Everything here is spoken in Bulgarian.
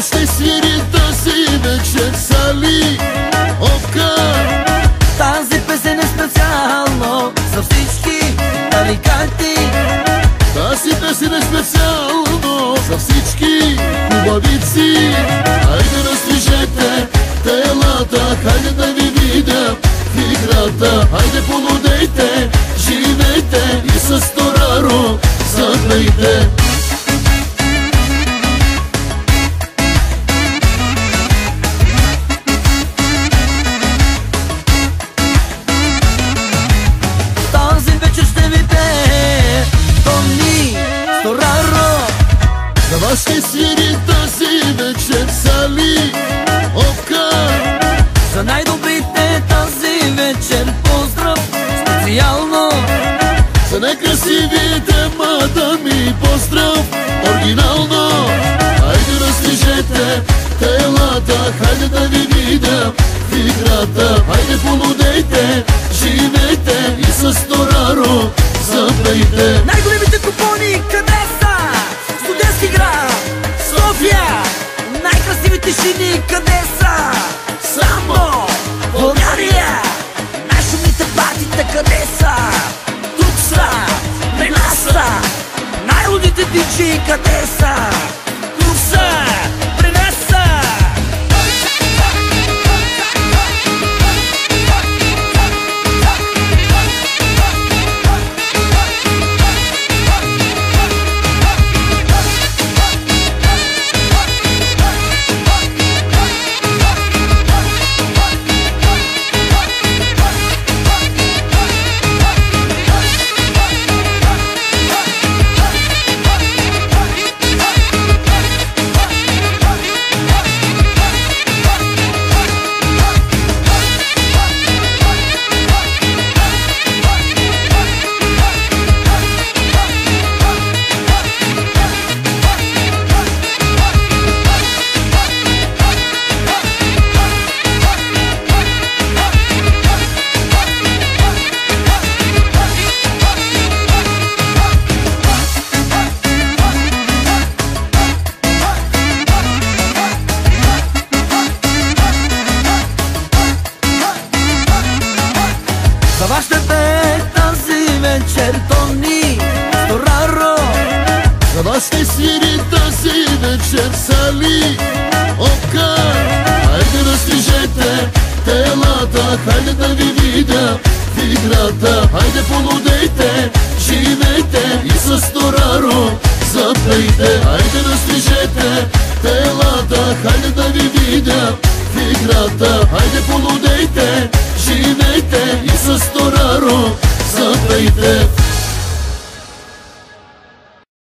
вас ще свири тази вечер Сали Овка. Тази песен е специално за всички аликанти. Тази песен е специално за всички хубавици. Хайде разтвижете телата, хайде да ви видя в играта. Хайде полудейте, живейте и с Тораро запейте. Този вечер ще ви пее Тони Тораро. За вас ще свири тази вечер Сали Овка. За най-добрите тази вечер поздрав специално. За най-красивите мадами поздрав оригинално. Хайде разтвижете телата, хайде да ви видя в играта. Хайде полудейте, живейте и с Тораро запейте. Най-големите купони къде са? Студентски град, София. Най-красивите жени къде са? Само България. Най-шумните партита къде са? Тук са, при нас са. Най-лудите диджи къде са? Тук са, при нас са. За вас ще пее тази вечер Тони Тораро. За вас ще свири тази вечер Сали Овка. Хайде разтвижете телата, хайде да ви видя в играта. Хайде полудейте, живейте и с Тораро запейте. Хайде разтвижете телата, хайде да ви видя в играта. Хайде полудейте, живейте и с Тораро запейте.